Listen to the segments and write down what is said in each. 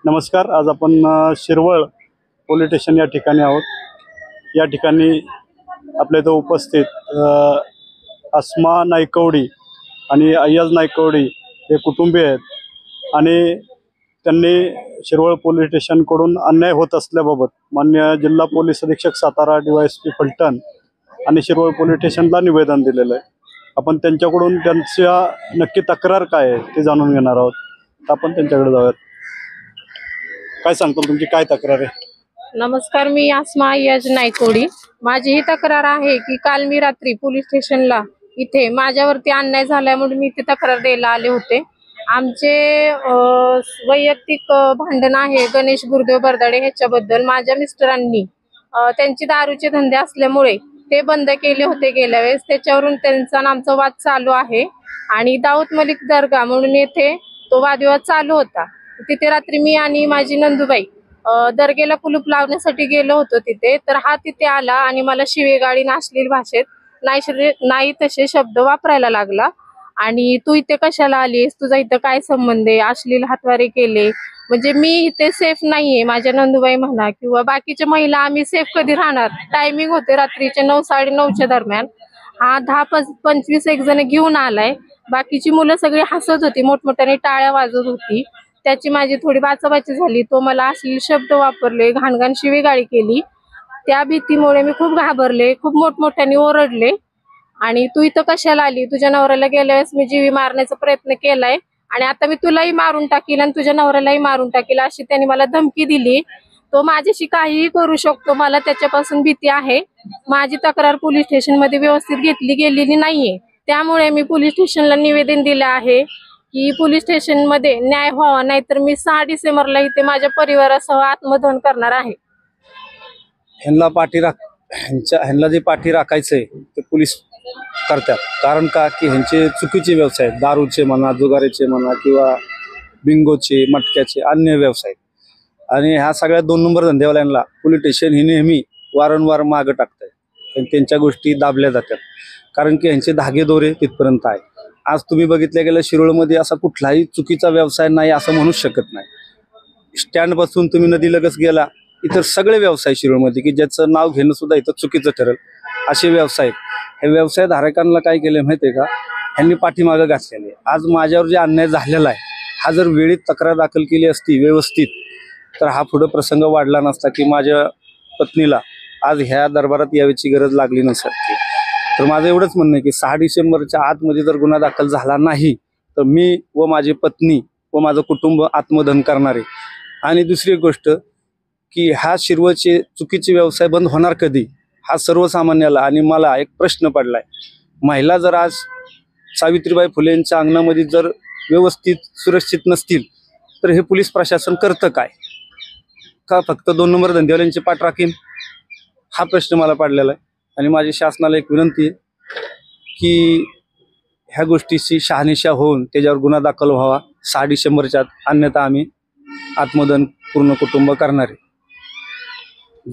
नमस्कार. आज आपण शिरवळ पोलीस स्टेशन या ठिकाणी आहोत. या ठिकाणी आपल्या इथं उपस्थित अस्मा नायकवडी आणि अय्याज नायकवडी हे कुटुंबीय आहेत आणि त्यांनी शिरवळ पोलीस स्टेशनकडून अन्याय होत असल्याबाबत माननीय जिल्हा पोलीस अधीक्षक सातारा DYSP फलटण आणि शिरवळ पोलीस स्टेशनला निवेदन दिलेलं आहे. आपण त्यांच्याकडून त्यांच्या नक्की तक्रार काय आहे ते जाणून घेणार आहोत. तर आपण त्यांच्याकडे जाऊयात. काय सांगतो तुमची काय तक्रार आहे? नमस्कार, मी अस्मा अय्याज नायकवडी. माझी ही तक्रार आहे की काल मी रात्री पोलीस स्टेशनला इथे माझ्यावरती अन्याय झाल्यामुळे मी इथे तक्रार द्यायला आले होते. आमचे वैयक्तिक भांडण आहे गणेश गुरुदेव बरदाडे ह्याच्याबद्दल. माझ्या मिस्टरांनी त्यांची दारूचे धंदे असल्यामुळे ते बंद केले होते गेल्या वेळेस. त्याच्यावरून त्यांचा आणि आमचा वाद चालू आहे आणि दाऊद मलिक दर्गा म्हणून येथे तो वादविवाद चालू होता. तिथे रात्री मी आणि माझी नंदुबाई दर्गेला कुलूप लावण्यासाठी गेलो होतो तिथे. तर हा तिथे आला आणि मला शिवेगाळी अश्लील भाषेत नाही तसे शब्द वापरायला लागला. आणि तू इथे कशाला आलीस, तुझा इथं काय संबंध आहे, अश्लील हातवारे केले. म्हणजे मी इथे सेफ नाहीये, माझ्या नंदुबाई म्हणा किंवा बाकीच्या महिला आम्ही सेफ कधी राहणार. टायमिंग होते रात्रीचे 9 साडे 9च्या दरम्यान. हा 10-25 एक जण घेऊन आलाय. बाकीची मुलं सगळी हसत होती, मोठमोठ्याने टाळ्या वाजत होती. त्याची माझी थोडी बाचाबाची झाली. तो मला अश्लील शब्द वापरले, घाणघाण शिवीगाळी केली. त्या भीतीमुळे मी खूप घाबरले, खूप मोठमोठ्याने ओरडले. आणि तू इथं कशाला आली, तुझ्या नवऱ्याला गेल्या वेळेस मी जीवी मारण्याचा प्रयत्न केलाय आणि आता मी तुलाही मारून टाकील आणि तुझ्या नवऱ्यालाही मारून टाकील, अशी त्यांनी मला धमकी दिली. तो माझ्याशी काहीही करू शकतो, मला त्याच्यापासून भीती आहे. माझी तक्रार पोलीस स्टेशन मध्ये व्यवस्थित घेतली गेलेली नाहीये. त्यामुळे मी पोलीस स्टेशनला निवेदन दिले आहे की पोलीस स्टेशन मध्ये न्याय व्हावा, नाहीतर मी 6 डिसेंबरला इथे माझ्या परिवारासह आत्मदहन करणार आहे. ह्यांना जे पाठी राखायचंय ते पोलीस करतात. कारण का की ह्यांचे चुकीचे व्यवसाय, दारूचे म्हणा, जुगारीचे म्हणा किंवा बिंगोचे, मटक्याचे, अन्य व्यवसाय. आणि ह्या सगळ्या 2 नंबर धंदेवाल्यांना पोलीस स्टेशन ही नेहमी वारंवार मागं टाकतंय. त्यांच्या गोष्टी दाबल्या जातात कारण की ह्यांचे धागेदोरे तिथपर्यंत आहे. आज तुम्ही बघितलं गेलं शिरोळमध्ये असा कुठलाही चुकीचा व्यवसाय नाही असं म्हणूच शकत नाही. स्टँड पासून तुम्ही नदीलगत गेला, इतर सगळे व्यवसाय शिरोळमध्ये की ज्याचं नाव घेणं सुद्धा इथं चुकीचं ठरेल असे व्यवसाय. हे व्यवसाय धारकांना काय केले माहितीये का, ह्यांनी पाठीमागं घातलेले. आज माझ्यावर जे अन्याय झालेला आहे, हा जर वेळीत तक्रार दाखल केली असती व्यवस्थित तर हा पुढे प्रसंग वाढला नसता की माझ्या पत्नीला आज ह्या दरबारात यायची गरज लागली नसती. तर माझं एवढंच म्हणणं आहे की 6 डिसेंबरच्या आतमध्ये जर गुन्हा दाखल झाला नाही तर मी व माझी पत्नी व माझं कुटुंब आत्मदहन करणार आहे. आणि दुसरी गोष्ट की हा शिरवळचे चुकीचे व्यवसाय बंद होणार कधी, हा सर्वसामान्याला आणि मला एक प्रश्न पडलाय. महिला जर आज सावित्रीबाई फुलेंच्या अंगणामध्ये जर व्यवस्थित सुरक्षित नसतील तर हे पोलीस प्रशासन करतं काय? का फक्त 2 नंबर धंदेवाल्यांची पाठ राखीन? हा प्रश्न मला पडलेला आहे. आणि माझी शासनाला एक विनंती आहे की ह्या गोष्टीची शहानिशा होऊन त्याच्यावर गुन्हा दाखल व्हावा 6 डिसेंबरच्या आत, अन्यथा आम्ही आत्मदहन पूर्ण कुटुंब करणार आहे.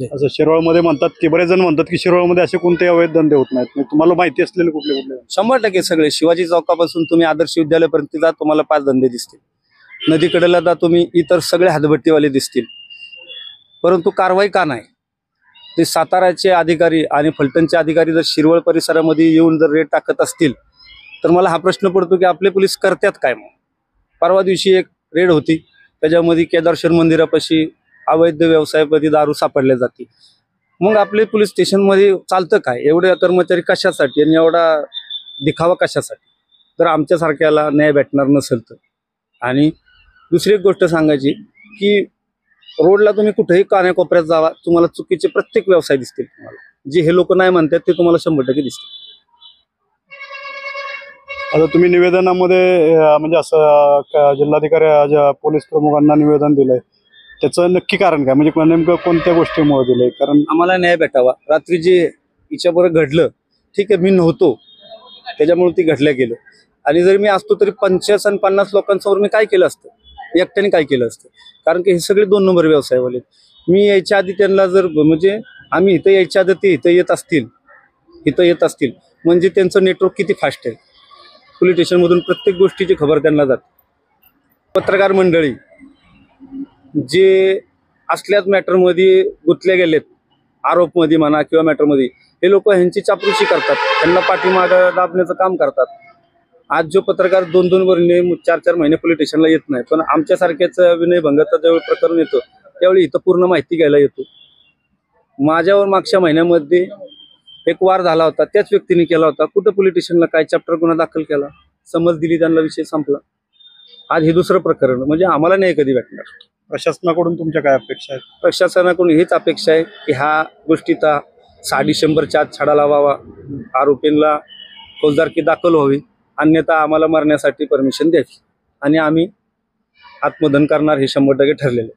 असं शिरवळमध्ये म्हणतात की बरेच जण म्हणतात की शिरवळमध्ये असे कोणते अवैध धंदे होत नाहीत. तुम्हाला माहिती असलेले कुठले कुठले? 100% सगळे. शिवाजी चौकापासून तुम्ही आदर्श विद्यालयापर्यंत जा, तुम्हाला 5 धंदे दिसतील. नदीकडेला जा तुम्ही, इतर सगळे हातभट्टीवाले दिसतील. परंतु कारवाई का नाही? ते साताराचे अधिकारी आणि फलटणचे अधिकारी जर शिरवळ परिसरामध्ये येऊन जर रेड टाकत असतील तर मला हा प्रश्न पडतो की आपले पोलीस करतात काय? मग परवा दिवशी एक रेड होती, त्याच्यामध्ये केदारेश्वर मंदिरापाशी अवैध व्यवसायामध्ये दारू सापडल्या जाते. मग आपले पोलीस स्टेशनमध्ये चालतं काय? एवढे कर्मचारी कशासाठी आणि एवढा दिखावा कशासाठी? तर आमच्यासारख्याला न्याय भेटणार नसेल तर. आणि दुसरी एक गोष्ट सांगायची की रोडला तुम्ही कुठेही कानाकोपऱ्यात जावा, तुम्हाला चुकीचे प्रत्येक व्यवसाय दिसतील. तुम्हाला जे हे लोक नाही म्हणतात ते तुम्हाला 100% दिसतील. आता तुम्ही निवेदनामध्ये म्हणजे असं जिल्हाधिकारी पोलीस प्रमुखांना निवेदन दिलंय, त्याचं नक्की कारण काय? म्हणजे नेमकं कोणत्या गोष्टीमुळे दिलंय? कारण आम्हाला न्याय भेटावा. रात्री जे हिच्याबरोबर घडलं, ठीक आहे, मी नव्हतो त्याच्यामुळे ती घडल्या गेलं. आणि जर मी असतो तरी 50 आणि 50 लोकांसमोर मी काय केलं असतं, एकट्याने काय केलं असतं? कारण की हे सगळे 2 नंबर व्यवसायवाले. मी यायच्या आधी त्यांना जर म्हणजे आम्ही इथं यायच्या आधी ते इथं येत असतील म्हणजे त्यांचं नेटवर्क किती फास्ट आहे. पोलीस स्टेशनमधून प्रत्येक गोष्टीची खबर त्यांना जाते. पत्रकार मंडळी जे असल्याच मॅटरमध्ये गुंतले गेलेत, आरोपमध्ये म्हणा किंवा मॅटरमध्ये, हे लोक ह्यांची चापलुसी करतात, त्यांना पाठीमागं दाबण्याचं काम करतात. आज जो पत्रकार 2-2 महिने 4-4 महिने पोलीस स्टेशनला येत नाही, पण आमच्यासारख्याच विनयभंगाचं ज्यावेळी प्रकरण येतो त्यावेळी इथं पूर्ण माहिती घ्यायला येतो. माझ्यावर मागच्या महिन्यामध्ये एक वार झाला होता, त्याच व्यक्तीने केला होता. कुठं पोलीस स्टेशनला काय चॅप्टर गुन्हा दाखल केला, समज दिली, त्यांना विषय संपला. आज हे दुसरं प्रकरण, म्हणजे आम्हाला नाही कधी भेटणार. प्रशासनाकडून तुमच्या काय अपेक्षा आहेत? प्रशासनाकडून हीच अपेक्षा आहे की ह्या गोष्टीचा 6 डिसेंबरच्या आत छडा लावावा, आरोपींना फौजदारकी दाखल व्हावी, अन्यथा आम्हाला मरण्यासाठी परमिशन द्यावी आणि आम्ही आत्मदहन करणार हे 100% ठरलेले.